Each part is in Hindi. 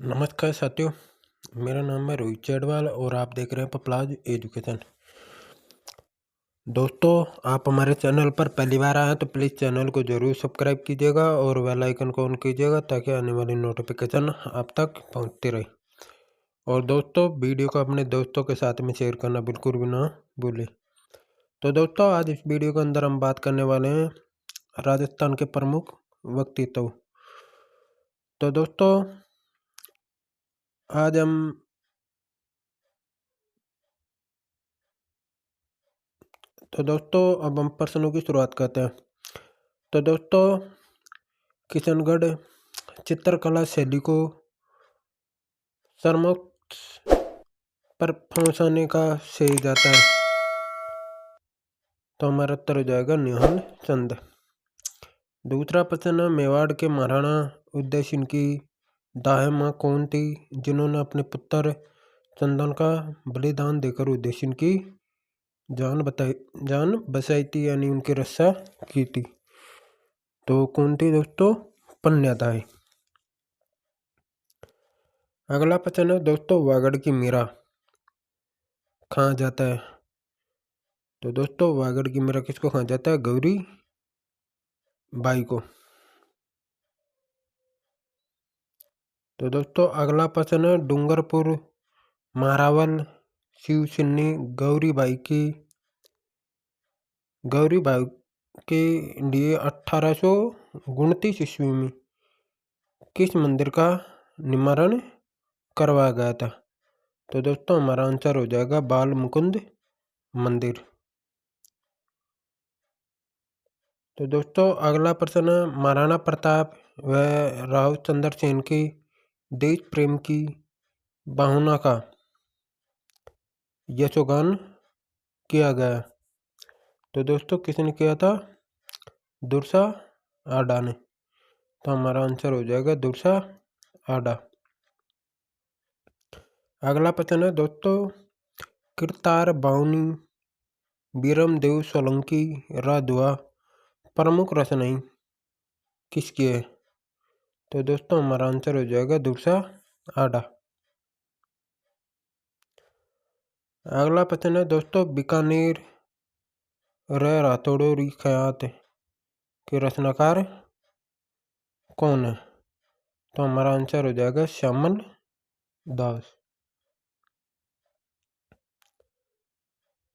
नमस्कार साथियों, मेरा नाम है रोहित चैडवाल और आप देख रहे हैं पपलाज एजुकेशन। दोस्तों, आप हमारे चैनल पर पहली बार आए हैं तो प्लीज़ चैनल को ज़रूर सब्सक्राइब कीजिएगा और बेल आइकन को ऑन कीजिएगा ताकि आने वाली नोटिफिकेशन आप तक पहुंचती रहे। और दोस्तों, वीडियो को अपने दोस्तों के साथ में शेयर करना बिल्कुल भी ना भूलें। तो दोस्तों, आज इस वीडियो के अंदर हम बात करने वाले हैं राजस्थान के प्रमुख व्यक्तित्व। तो दोस्तों, आज हम अब हम प्रश्नों की शुरुआत करते हैं। तो दोस्तों, किशनगढ़ चित्रकला शैली को सर्वोत्कृष्ट पर पहुंचाने का श्रेय जाता है। तो हमारा उत्तर हो जाएगा निहाल चंद। दूसरा प्रश्न है, मेवाड़ के महाराणा उदय सिंह की दाह मां कौन थी जिन्होंने अपने पुत्र चंदन का बलिदान देकर उदय सिंह की जान बचाई थी, यानी उनकी रक्षा की थी। तो कौन थी दोस्तों? पन्यादाई। अगला प्रश्न है दोस्तों, वागड़ की मीरा कहाँ जाता है? तो दोस्तों, वागड़ की मीरा किसको कहा जाता है? गौरी बाई को। तो दोस्तों, अगला प्रश्न है, डूंगरपुर मारावल शिवसिन्नी गौरी बाई के लिए 1829 ईस्वी में किस मंदिर का निर्माण करवाया गया था? तो दोस्तों, हमारा आंसर हो जाएगा बाल मुकुंद मंदिर। तो दोस्तों, अगला प्रश्न है, महाराणा प्रताप व राव चंद्र सेन की देश प्रेम की भावना का यशोगान किया गया। तो दोस्तों, किसने किया था? दुर्सा आडा ने। तो हमारा आंसर हो जाएगा दुर्सा आडा। अगला प्रश्न है दोस्तों, किरतार बावनी बीरम देव सोलंकी राधुआ प्रमुख रचनाएं किसकी है? तो दोस्तों, हमारा आंसर हो जाएगा दुर्सा आडा। अगला प्रश्न है दोस्तों, बीकानेर रातोड़ोरी ख्यात के रचनाकार कौन है? तो हमारा आंसर हो जाएगा श्यामल दास।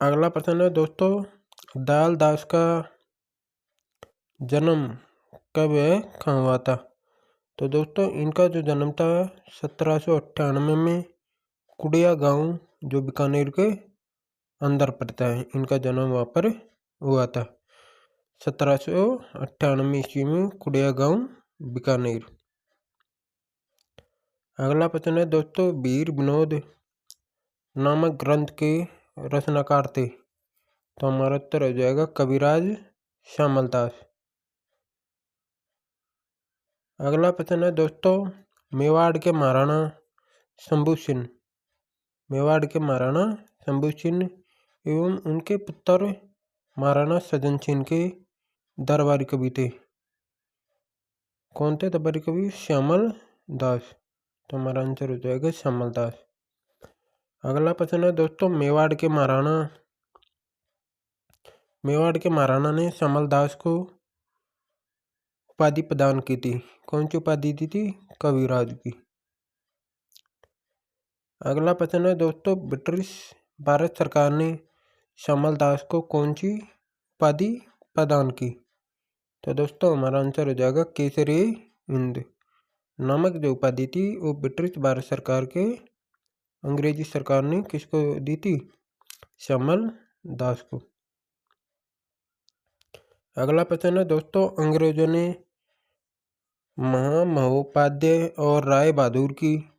अगला प्रश्न है दोस्तों, दयाल दास का जन्म कब है, कहाँ हुआ था? तो दोस्तों, इनका जो जन्म था 1798 में कुड़िया गांव जो बीकानेर के अंदर पड़ता है, इनका जन्म वहाँ पर हुआ था 1798 ईस्वी में कुड़िया गांव बीकानेर। अगला प्रश्न है दोस्तों, वीर विनोद नामक ग्रंथ के रचनाकार थे? तो हमारा उत्तर हो जाएगा कविराज श्यामल दास। अगला प्रश्न है दोस्तों, मेवाड़ के महाराणा शंभू सिंह एवं उनके पुत्र महाराणा सज्जन सिंह के दरबारी कवि थे। कौन थे दरबारी कवि? श्यामल दास। तो हमारा आंसर हो जाएगा श्यामल दास। अगला प्रश्न है दोस्तों, मेवाड़ के महाराणा ने श्यामल दास को उपाधि प्रदान की थी। कौन सी उपाधि दी थी? कविराज की। अगला प्रश्न है दोस्तों, ब्रिटिश भारत सरकार ने श्यामल दास को कौन सी उपाधि प्रदान की? तो दोस्तों, हमारा आंसर हो जाएगा केसरी हिंद नामक जो उपाधि थी वो ब्रिटिश भारत सरकार के अंग्रेजी सरकार ने किसको दी थी? श्यामल दास को। अगला प्रश्न है दोस्तों, अंग्रेजों ने महामहोपाध्याय और राय बहादुर की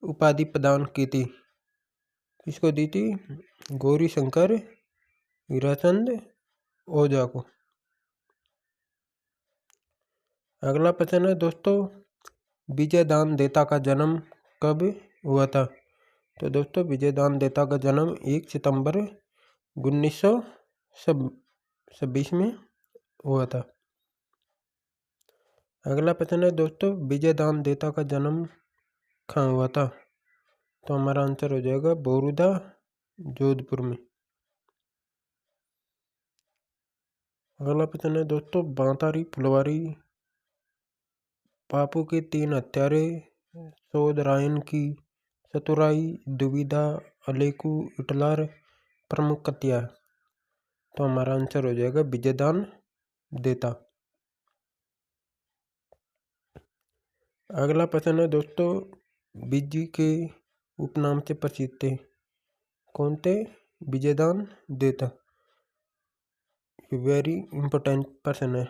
उपाधि प्रदान की थी, किसको दी थी? गौरी शंकर हीराचंद ओझा को। अगला प्रश्न है दोस्तों, विजयदान देता का जन्म कब हुआ था? तो दोस्तों, विजयदान देता का जन्म 1 सितंबर 1926 में हुआ था। अगला प्रश्न है दोस्तों, विजयदान देता का जन्म कहाँ हुआ था? तो हमारा आंसर हो जाएगा बोरुदा, जोधपुर में। अगला प्रश्न है दोस्तों, बांतारी फुलवारी बापू के 3 हत्यारे सोदरायन की चतुराई दुविधा अलेकू इटलार प्रमुख कतिया। तो हमारा आंसर हो जाएगा विजयदान देता। अगला प्रश्न है दोस्तों, बिज्जी के उपनाम से प्रसिद्ध थे, कौन थे? विजयदान देता। वेरी इंपॉर्टेंट प्रश्न है,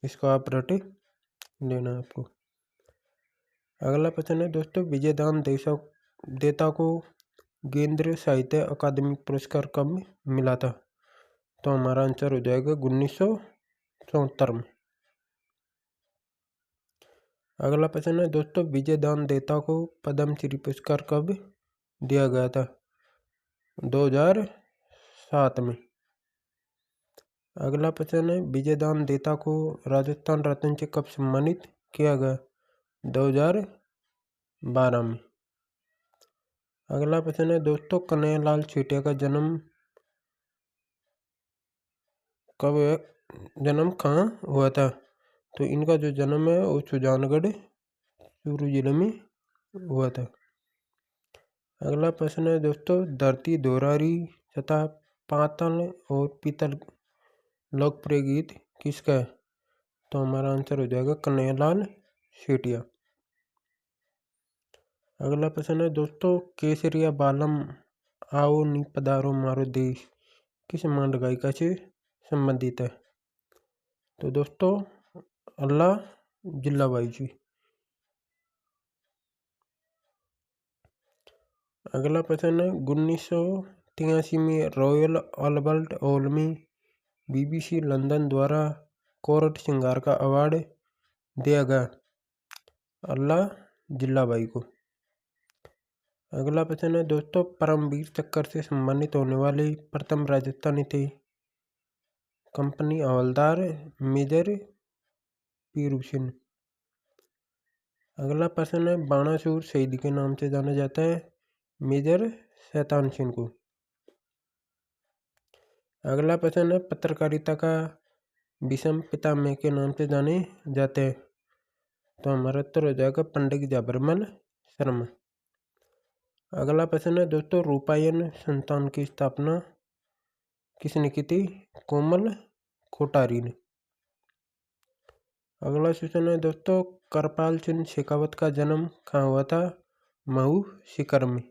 इसको आप रटे लेना आपको। अगला प्रश्न है दोस्तों, विजयदान देता को केंद्रीय साहित्य अकादमी पुरस्कार कब मिला था? तो हमारा आंसर हो जाएगा 1974 में। अगला प्रश्न है दोस्तों, विजयदान देता को पद्मश्री पुरस्कार कब दिया गया था? 2007 में। अगला प्रश्न है, विजयदान देता को राजस्थान रत्न से कब सम्मानित किया गया? 2012 में। अगला प्रश्न है दोस्तों, कन्हैयालाल छेटिया का जन्म कब है? जन्म कहाँ हुआ था? तो इनका जो जन्म है वो सुजानगढ़ चूरू जिले में हुआ था। अगला प्रश्न है दोस्तों, धरती दोहरारी तथा पाताल और पीतल लोकप्रिय गीत किसका है? तो हमारा आंसर हो जाएगा कन्हैयालाल छेटिया। अगला प्रश्न है दोस्तों, केसरिया बालम आओ नी पधारो मारो देश किस मांड गायिका से संबंधित है? तो दोस्तों अल्लाह जिल्लाबाई जी। अगला प्रश्न है, 1983 में रॉयल अल्बर्ट हॉल में BBC लंदन द्वारा कोरट श्रृंगार का अवार्ड दिया गया अल्लाह जिल्लाबाई को। अगला प्रश्न है दोस्तों, परमवीर चक्र से सम्मानित होने वाले प्रथम राजस्थानी थे, कंपनी हवलदार मेजर पीरू सिंह। अगला प्रश्न है, बाणासुर शहीद के नाम से जाना जाता है, मेजर शैतान सिंह को। अगला प्रश्न है, पत्रकारिता का विषम पितामह के नाम से जाने जाते हैं? तो हमारा उत्तर हो जाएगा पंडित जबरमल शर्मा। अगला प्रश्न है दोस्तों, रूपायन संस्थान की स्थापना किसने की थी? कोमल कोठारी ने। अगला क्वेश्चन है दोस्तों, करपाल सिंह शेखावत का जन्म कहाँ हुआ था? महू सीकर में।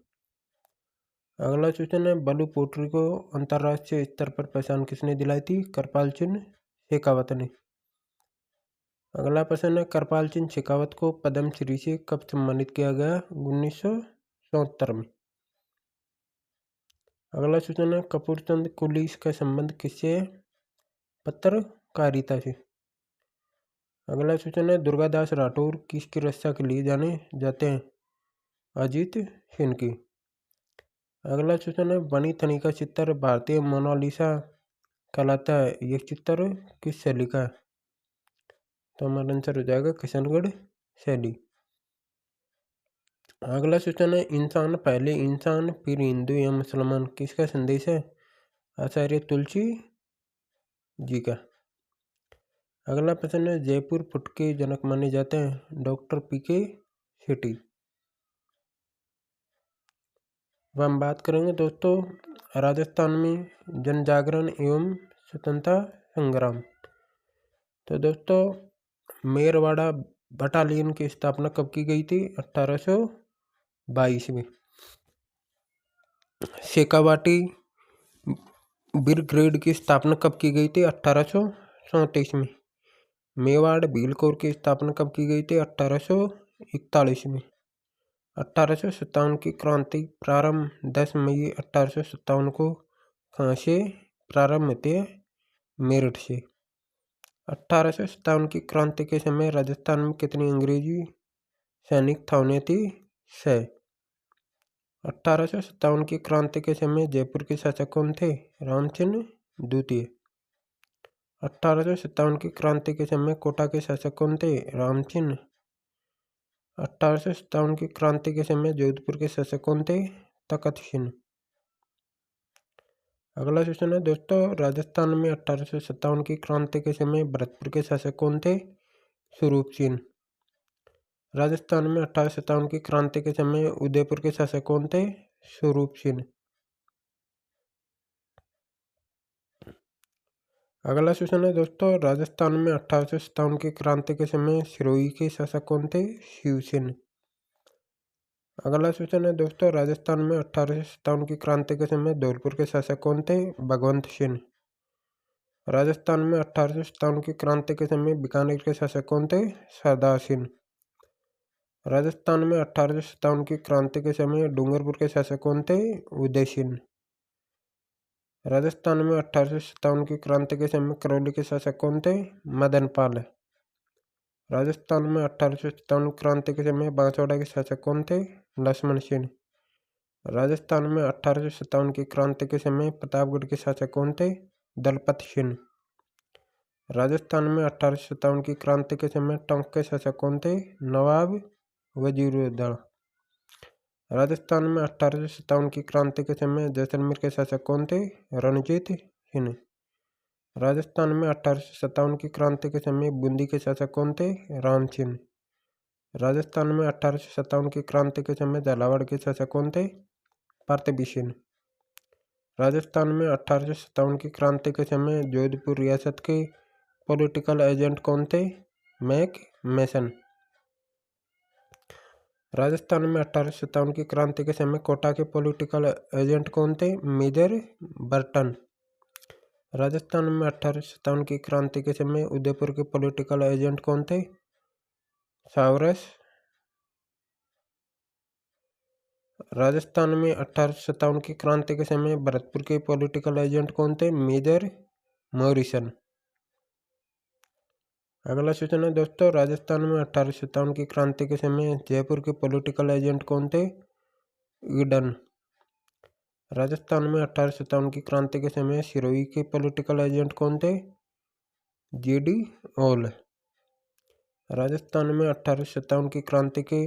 अगला क्वेश्चन है, बलू पोट्री को अंतर्राष्ट्रीय स्तर पर पहचान किसने दिलाई थी? करपाल सिंह शेखावत ने। अगला प्रश्न है, करपाल सिंह शेखावत को पद्मश्री से कब सम्मानित किया गया? 1974 में। अगला क्वेश्चन है, कपूरचंद कुली का संबंध किससे है? पत्रकारिता से। अगला क्वेश्चन है, दुर्गादास राठौर किसकी रक्षा के लिए जाने जाते हैं? अजीत सिंह की। अगला क्वेश्चन है, बनी थनी का चित्र भारतीय मोनालिसा कहलाता है, यह चित्र किस शैली का है? तो हमारा आंसर हो जाएगा किशनगढ़ शैली। अगला क्वेश्चन है, इंसान पहले इंसान फिर हिंदू या मुसलमान किसका संदेश है? आचार्य तुलसी जी का। अगला प्रश्न है, जयपुर फुट के जनक माने जाते हैं? डॉक्टर PK सेठी। अब हम बात करेंगे दोस्तों राजस्थान में जन जागरण एवं स्वतंत्रता संग्राम। तो दोस्तों मेरवाड़ा बटालियन की स्थापना कब की गई थी? 1822 में। शेखावाटी ब्रिगेड की स्थापना कब की गई थी? 1837 में। मेवाड़ भीलकोर की स्थापना कब की गई थी? 1841 में। 1857 की क्रांति प्रारंभ 10 मई 1857 को कहाँ से प्रारंभ होती है? मेरठ से। 1857 की क्रांति के समय राजस्थान में कितनी अंग्रेजी सैनिक छावनियाँ थी? 6। 1857 की क्रांति के समय जयपुर के शासक कौन थे? रामचंद्र द्वितीय। 1857 की क्रांति के समय कोटा के शासक कौन थे? रामचंद्र 1857 की क्रांति के समय जोधपुर के शासक कौन थे? तखत सिंह। अगला क्वेश्चन है दोस्तों, राजस्थान में 1857 की क्रांति के समय भरतपुर के शासक कौन थे? स्वरूप सिंह। राजस्थान में 1857 की क्रांति के समय उदयपुर के शासक कौन थे? स्वरूप सिंह। अगला क्वेश्चन है दोस्तों, राजस्थान में 1857 की क्रांति के समय सिरोही के शासक कौन थे? शिव सिंह। अगला क्वेश्चन है दोस्तों, राजस्थान में 1857 की क्रांति के समय धौलपुर के शासक कौन थे? भगवंत सिंह। राजस्थान में 1857 की क्रांति के समय बीकानेर के शासक कौन थे? सरदार सिंह। राजस्थान में 1857 की क्रांति के समय डूंगरपुर के शासक कौन थे? उदय सिंह। राजस्थान में 1857 की क्रांति के समय करौली के शासक कौन थे? मदन पाल। राजस्थान में 1857 क्रांति के समय बांसवाड़ा के शासक कौन थे? लक्ष्मण सिंह। राजस्थान में 1857 की क्रांति के समय प्रतापगढ़ के शासक कौन थे? दलपत सिंह। राजस्थान में 1857 की क्रांति के समय टोंक के शासक कौन थे? नवाब वजीरुद्दौला। राजस्थान में 1857 की क्रांति के समय जैसलमेर के शासक कौन थे? रणजीत सिंह। राजस्थान में 1857 की क्रांति के समय बूंदी के शासक कौन थे? राम सिंह। राजस्थान में 1857 की क्रांति के समय झालावाड़ के शासक कौन थे? प्रताप सिंह। राजस्थान में 1857 की क्रांति के समय जोधपुर रियासत के पॉलिटिकल एजेंट कौन थे? मैक मैसन। राजस्थान में 1857 की क्रांति के समय कोटा के पॉलिटिकल एजेंट कौन थे? Major Burton. राजस्थान में 1857 की क्रांति के समय उदयपुर के पॉलिटिकल एजेंट कौन थे? सावरस। राजस्थान में 1857 की क्रांति के समय भरतपुर के पॉलिटिकल एजेंट कौन थे? Major Morrison. अगला क्वेश्चन है दोस्तों, राजस्थान में 1857 की क्रांति के समय जयपुर के पॉलिटिकल एजेंट कौन थे? ईडन। राजस्थान में 1857 की क्रांति के समय सिरोही के पॉलिटिकल एजेंट कौन थे? जीडी ओल। राजस्थान में 1857 की क्रांति के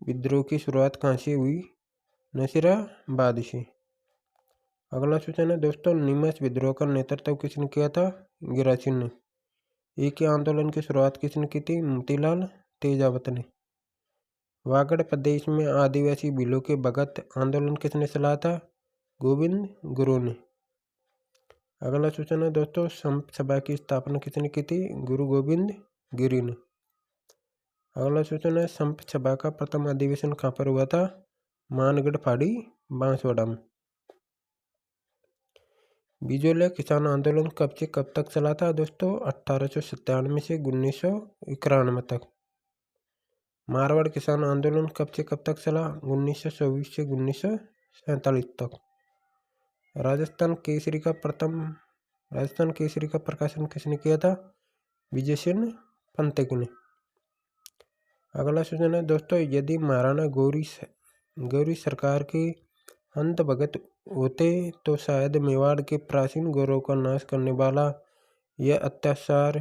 विद्रोह की शुरुआत कहाँ से हुई? नसीराबाद से। अगला क्वेश्चन है दोस्तों, नीमच विद्रोह का नेतृत्व किसने किया था? गिरा सिंह ने। एक आंदोलन की शुरुआत किसने की थी? मोतीलाल तेजावत ने। वागड़ प्रदेश में आदिवासी भीलों के भगत आंदोलन किसने चलाया था? गोविंद गुरु ने। अगला क्वेश्चन है दोस्तों, संत सभा की स्थापना किसने की थी? गुरु गोविंद गिरी ने। अगला क्वेश्चन है, संत सभा का प्रथम अधिवेशन कहाँ पर हुआ था? मानगढ़ फाड़ी बांसवाड़ा में। बिजोलिया किसान आंदोलन कब से कब तक चला था दोस्तों? 1897 से 1991 तक। मारवाड़ किसान आंदोलन कब से कब तक चला? 1924 से 1947 तक। राजस्थान केसरी का प्रकाशन किसने किया था? विजय सिंह पंतक ने। अगला क्वेश्चन है दोस्तों, यदि महाराणा गौरी सरकार के अंत भगत होते तो शायद मेवाड़ के प्राचीन गौरव का नाश करने वाला यह अत्याचार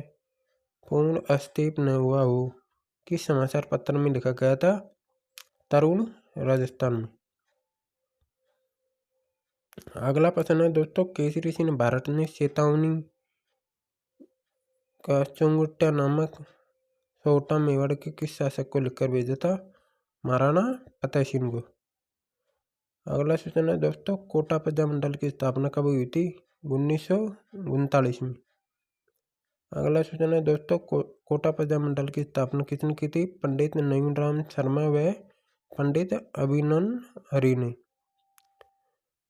पूर्ण अस्तित्व न हुआ हो। किस समाचार पत्र में लिखा गया था? तरुण राजस्थान में। अगला प्रश्न है दोस्तों, केसरी सिंह भारत ने चेतावनी का चुंगुट्टा नामक सोटा मेवाड़ के किस शासक को लिखकर भेजा था? महाराणा प्रताप सिंह को। अगला क्वेश्चन है दोस्तों, कोटा प्रजामंडल की स्थापना कब हुई थी? 1939 में। अगला क्वेश्चन है दोस्तों, कोटा प्रजामंडल की स्थापना किसने की थी? पंडित नयूनराम शर्मा व पंडित अभिनव हरि ने।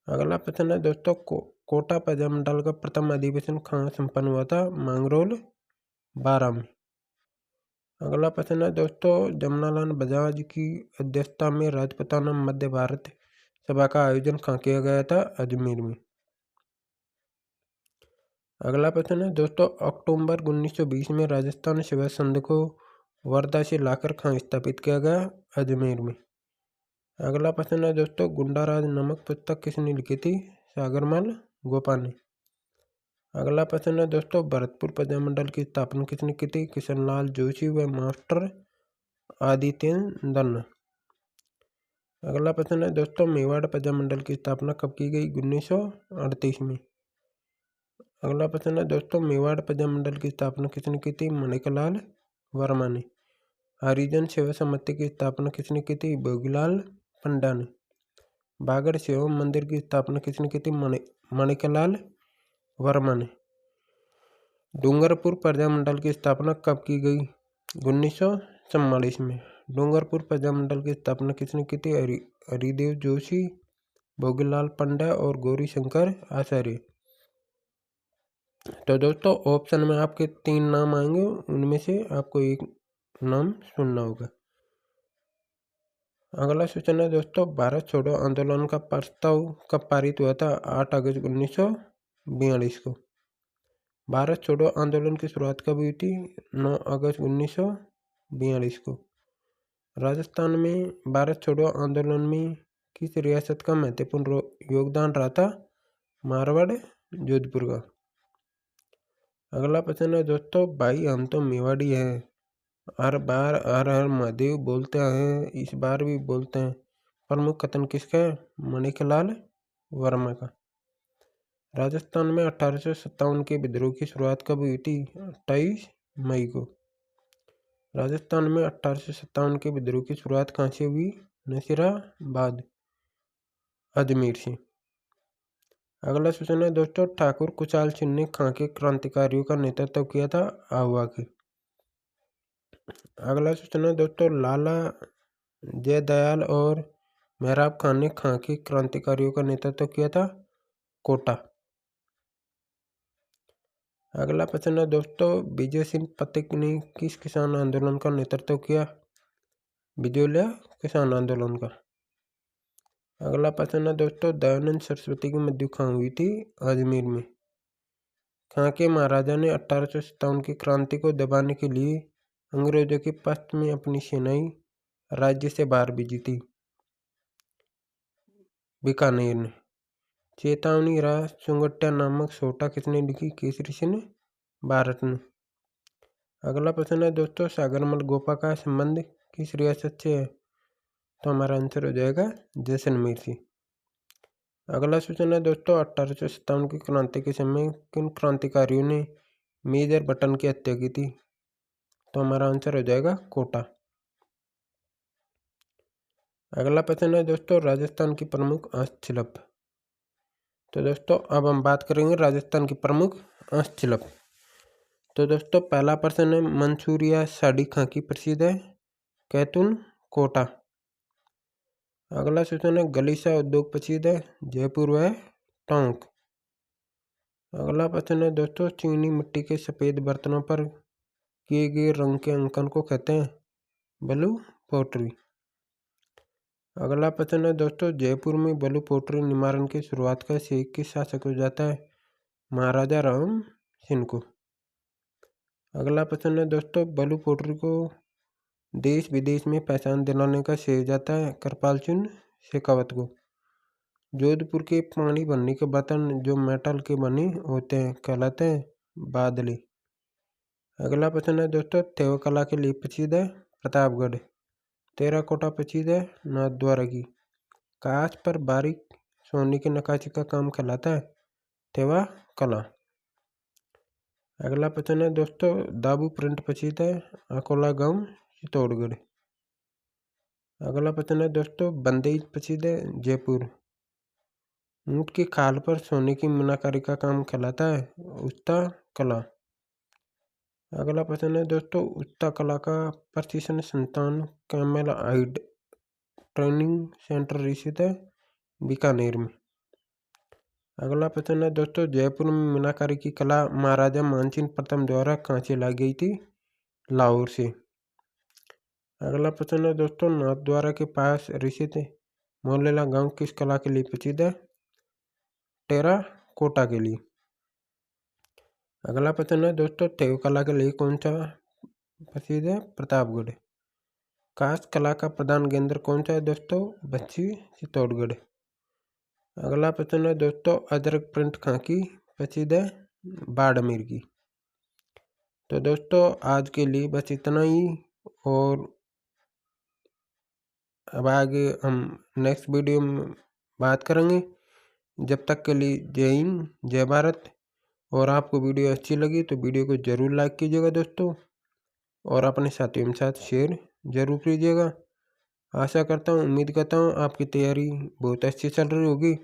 अगला प्रश्न है दोस्तों, कोटा प्रजामंडल का प्रथम अधिवेशन कहाँ संपन्न हुआ था? मांगरोल बारां में। अगला प्रश्न है दोस्तों, जमनालाल बजाज की अध्यक्षता में राजपूताना मध्य भारत सभा का आयोजन कहाँ किया गया था? अजमेर में। अगला प्रश्न है दोस्तों, अक्टूबर 1920 में राजस्थान सेवा संघ को वर्धा से लाकर कहाँ स्थापित किया गया? अजमेर में। अगला प्रश्न है दोस्तों, गुंडाराज नामक पुस्तक किसने लिखी थी? सागरमल गोपाल ने। अगला प्रश्न है दोस्तों, भरतपुर प्रजामंडल की स्थापना किसने की थी? किशनलाल जोशी व मास्टर आदित्य दन्ना। अगला प्रश्न है दोस्तों, मेवाड़ प्रजामंडल की स्थापना कब की गई? 1938 में। अगला प्रश्न है दोस्तों, मेवाड़ प्रजामंडल की स्थापना किसने की थी? माणिकलाल वर्मा ने। हरिजन सेवा समिति की स्थापना किसने की थी? भोगीलाल पंडा ने। बागड़ शिव मंदिर की स्थापना किसने की थी? माणिकलाल वर्मा ने। डूंगरपुर प्रजामंडल की स्थापना कब की गई? 1944 में। डूंगरपुर प्रजामंडल की स्थापना किसने की थी? हरिदेव जोशी, भोगीलाल पंडा और गौरी शंकर आचार्य। तो दोस्तों ऑप्शन में आपके 3 नाम आएंगे, उनमें से आपको एक नाम सुनना होगा। अगला सूचना है दोस्तों, भारत छोड़ो आंदोलन का प्रस्ताव कब पारित हुआ था? 8 अगस्त 1942 को। भारत छोड़ो आंदोलन की शुरुआत कब हुई थी? 9 अगस्त 1942 को। राजस्थान में भारत छोड़ो आंदोलन में किस रियासत का महत्वपूर्ण योगदान रहा था? मारवाड़, जोधपुर का। अगला प्रश्न है दोस्तों, भाई हम तो मेवाड़ी हैं, हर बार हर हर महादेव बोलते हैं, इस बार भी बोलते हैं, प्रमुख कथन किसका है? माणिकलाल वर्मा का। राजस्थान में 1857 के विद्रोह की शुरुआत कब हुई थी? 28 मई को। राजस्थान में 1857 के विद्रोह की शुरुआत कहाँ से हुई? नसीराबाद, अजमेर से। अगला सूचना है दोस्तों, ठाकुर कुचाल सिंह ने कहाँ के क्रांतिकारियों का नेतृत्व किया था? आहुआ के। अगला सूचना है दोस्तों, लाला जयदयाल और मेहराब खान ने कहाँ के क्रांतिकारियों का नेतृत्व किया था? कोटा। अगला प्रश्न है दोस्तों, विजय सिंह पथिक ने किस किसान आंदोलन का नेतृत्व किया? बिजोलिया किसान आंदोलन का। अगला प्रश्न है दोस्तों, दयानंद सरस्वती की मृत्यु कहाँ हुई थी? अजमेर में। कहाँ के महाराजा ने 1857 की क्रांति को दबाने के लिए अंग्रेजों के पक्ष में अपनी सेनाएं राज्य से बाहर भेजी थी? बीकानेर ने। चेतावनी राह चुंगट्या नामक सोटा किसने लिखी? केसरी सिंह भारत ने। अगला प्रश्न है दोस्तों, सागरमल गोपा का संबंध किस रियासत से है? तो हमारा आंसर हो जाएगा जैसलमेर से। अगला सूचना है दोस्तों, 1857 की क्रांति के समय किन क्रांतिकारियों ने मेजर बटन की हत्या की थी? तो हमारा आंसर हो जाएगा कोटा। अगला प्रश्न है दोस्तों, राजस्थान की प्रमुख हस्तशिल्प। तो दोस्तों अब हम बात करेंगे राजस्थान की प्रमुख हस्तशिल्प। तो दोस्तों पहला प्रश्न है, मंसूरिया साड़ी कहाँ की प्रसिद्ध है? कैथून, कोटा। अगला सूचना है, गलीचा उद्योग प्रसिद्ध है? जयपुर व टोंक। अगला प्रश्न है दोस्तों, चीनी मिट्टी के सफेद बर्तनों पर किए गए रंग के अंकन को कहते हैं? Blue pottery. अगला प्रश्न है दोस्तों, जयपुर में ब्लू पोट्री निवारण की शुरुआत का श्रेय किस शासक को जाता है? महाराजा राम सिंह को। अगला प्रश्न है दोस्तों, ब्लू पोट्री को देश विदेश में पहचान दिलाने का श्रेय जाता है? कृपाल चंद शेखावत को। जोधपुर के पानी भरने के बर्तन जो मेटल के बने होते हैं कहलाते हैं? बादले। अगला प्रश्न है दोस्तों, थेव कला के लिए प्रसिद्ध है? प्रतापगढ़। टेराकोटा प्रसिद्ध है? नाथद्वारा की। कांच पर बारीक सोने की नक्काशी का काम कहलाता है? थेवा कला। अगला प्रश्न है दोस्तों, दाबू प्रिंट प्रसिद्ध है? अकोला गांव, चित्तौड़गढ़। अगला प्रश्न है दोस्तों, बंदेज प्रसिद्ध है? जयपुर। ऊंट की खाल पर सोने की मीनाकारी का काम कहलाता है? उस्ता कला। अगला प्रश्न है दोस्तों, उस्ता कला का प्रशिक्षण संस्थान कैमल हाइड ट्रेनिंग सेंटर स्थित है? बीकानेर में। अगला प्रश्न है दोस्तों, जयपुर में मीनाकारी की कला महाराजा मानसिंह प्रथम द्वारा कहाँ से लाई गई थी? लाहौर से। अगला प्रश्न है दोस्तों, नाथद्वारा के पास स्थित मोलेला गांव किस कला के लिए प्रसिद्ध है? टेराकोटा के लिए। अगला प्रश्न है दोस्तों, थेव कला के लिए कौन सा प्रसिद्ध है? प्रतापगढ़। कांच कला का प्रधान केंद्र कौन सा है दोस्तों? बस्सी, चित्तौड़गढ़। अगला प्रश्न है दोस्तों, अजरक प्रिंट कहाँ की प्रसिद्ध है? बाड़मेर की। तो दोस्तों आज के लिए बस इतना ही, और अब आगे हम नेक्स्ट वीडियो में बात करेंगे। जब तक के लिए जय हिंद, जय भारत। और आपको वीडियो अच्छी लगी तो वीडियो को ज़रूर लाइक कीजिएगा दोस्तों, और अपने साथियों के साथ शेयर ज़रूर कीजिएगा। आशा करता हूँ, उम्मीद करता हूँ आपकी तैयारी बहुत अच्छी चल रही होगी।